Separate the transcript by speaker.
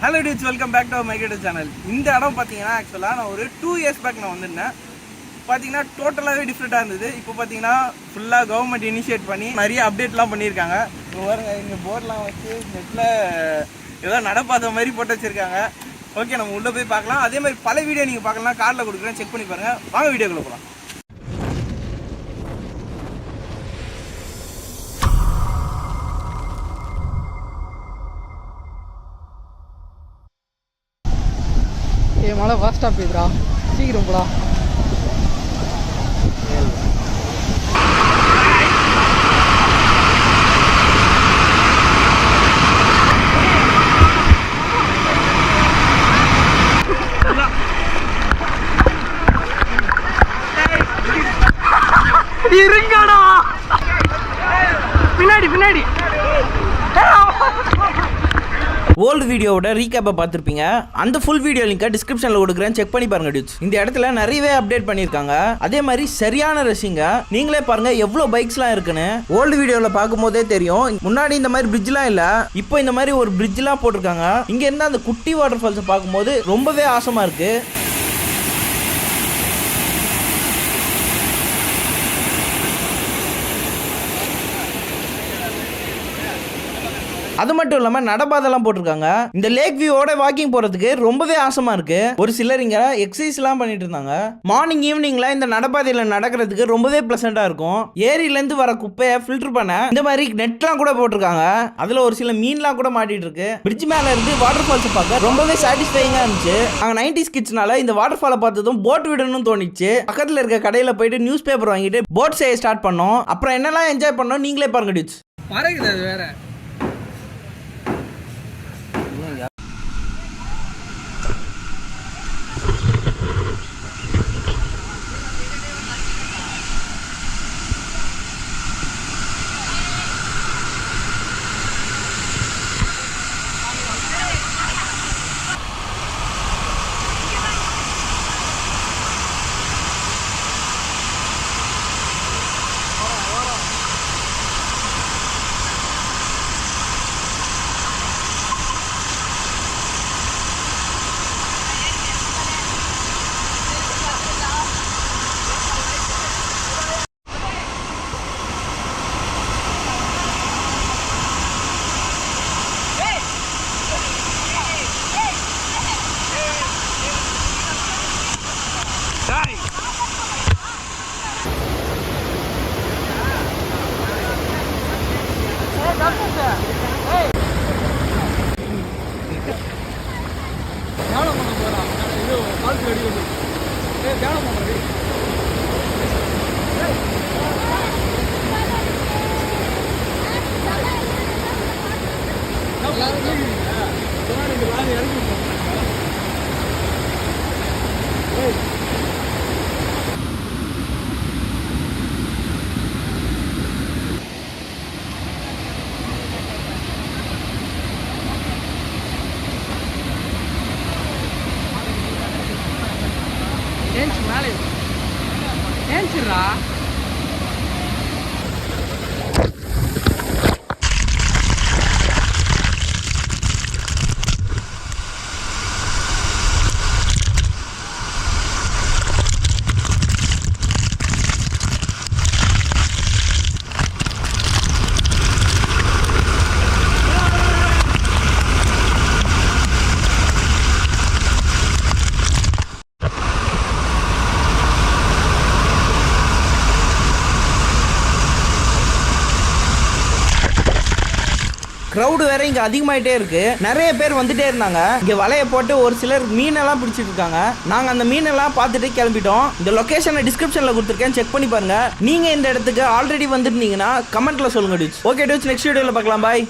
Speaker 1: Hello dudes, welcome back to our MyGuide channel. இந்த இடம் பாத்தீங்கன்னா ஆக்சுவலா நான் ஒரு 2 years back நான் வந்திருந்தேன். பாத்தீங்கன்னா டோட்டலாவே டிஃபரெண்டா இருந்தது. இப்போ பாத்தீங்கன்னா ஃபுல்லா கவர்மெண்ட் இனிஷியேட் பண்ணி நிறைய அப்டேட்லாம் பண்ணியிருக்காங்க. இப்போ பாருங்க இங்க போர்ட்லாம் வச்சு நெட்ல ஏதோ நடப்பாத மாதிரி போட்டு வச்சிருக்காங்க. ஓகே, நம்ம உள்ள போய் பார்க்கலாம். அதே மாதிரி பல வீடியோ நீங்க பார்க்கலாம், கார்டில் கொடுக்குறேன், செக் பண்ணி பாருங்க. வாங்க வீடியோக்குள்ள போகலாம்.
Speaker 2: மழை ஃபாஸ்ட்டாக போயிடுறா, சீக்கிரம் போடா. இருங்கடா, பின்னாடி பின்னாடி.
Speaker 1: ஓல்டு வீடியோவோட ரீகேப்பை பார்த்துருப்பீங்க. அந்த ஃபுல் வீடியோ லிங்கை டிஸ்கிரிப்ஷனில் கொடுக்குறேன், செக் பண்ணி பாருங்க டியூட்ஸ். இந்த இடத்துல நிறையவே அப்டேட் பண்ணியிருக்காங்க. அதே மாதிரி சரியான ரஷிங்க. நீங்களே பாருங்க எவ்வளோ பைக்ஸ்லாம் இருக்குன்னு. ஓல்டு வீடியோவில் பார்க்கும்போதே தெரியும். முன்னாடி இந்த மாதிரி பிரிட்ஜ்லாம் இல்லை, இப்போ இந்த மாதிரி ஒரு பிரிட்ஜ்லாம் போட்டிருக்காங்க. இங்கே இருந்து அந்த குட்டி வாட்டர் ஃபால்ஸை பார்க்கும்போது ரொம்பவே ஆசமாக இருக்கு. அது மட்டும் இல்லாமல் நடப்பாதெல்லாம் போட்டிருக்காங்க. இந்த லேக் வியூவோட வாக்கிங் போகிறதுக்கு ரொம்பவே ஆசமாக இருக்கு. ஒரு சிலர் இங்கே எக்ஸசைஸ்லாம் பண்ணிட்டு இருந்தாங்க. மார்னிங் ஈவினிங்ல இந்த நடப்பாதையில் நடக்கிறதுக்கு ரொம்பவே ப்ளசண்டாக இருக்கும். ஏரியிலேருந்து வர குப்பையை ஃபில்டர் பண்ண இந்த மாதிரி நெட்லாம் கூட போட்டிருக்காங்க. அதில் ஒரு சில மீன்லாம் கூட மாட்டிட்டு இருக்கு. பிரிட்ஜ் மேலே இருந்து வாட்டர் ஃபால்ஸை பார்க்க ரொம்பவே சாட்டிஸ்ஃபைங்காக இருந்துச்சு. நாங்கள் 90s கிட்ஸ்னால இந்த வாட்டர் ஃபாலை பார்த்ததும் போட் விடணும்னு தோணிச்சு. பக்கத்தில் இருக்க கடையில் போயிட்டு நியூஸ் பேப்பர் வாங்கிட்டு போட் செய்ய ஸ்டார்ட் பண்ணோம். அப்புறம் என்னெல்லாம் என்ஜாய் பண்ணோம் நீங்களே பாருங்க டியூட்ஸ்.
Speaker 2: பறகுது அது வேற. மேலே ஏன்ச்சுரா.
Speaker 1: க்ரௌடு வேற இங்க அதிகமாயிட்டே இருக்கு. நிறைய பேர் வந்துட்டே இருந்தாங்க. இங்க வலைய போட்டு ஒரு சிலர் மீனெல்லாம் பிடிச்சிட்டு இருக்காங்க. நாங்க அந்த மீனெல்லாம் பார்த்துட்டு கிளம்பிட்டோம். இந்த லொகேஷனை டிஸ்கிரிப்ஷன்ல கொடுத்துருக்கேன், செக் பண்ணி பாருங்க. நீங்க இந்த இடத்துக்கு ஆல்ரெடி வந்துருந்தீங்கன்னா கமெண்ட்ல சொல்லுங்க டியூட்ஸ். ஓகே டியூட்ஸ், நெக்ஸ்ட் வீடியோல பார்க்கலாம். பாய்.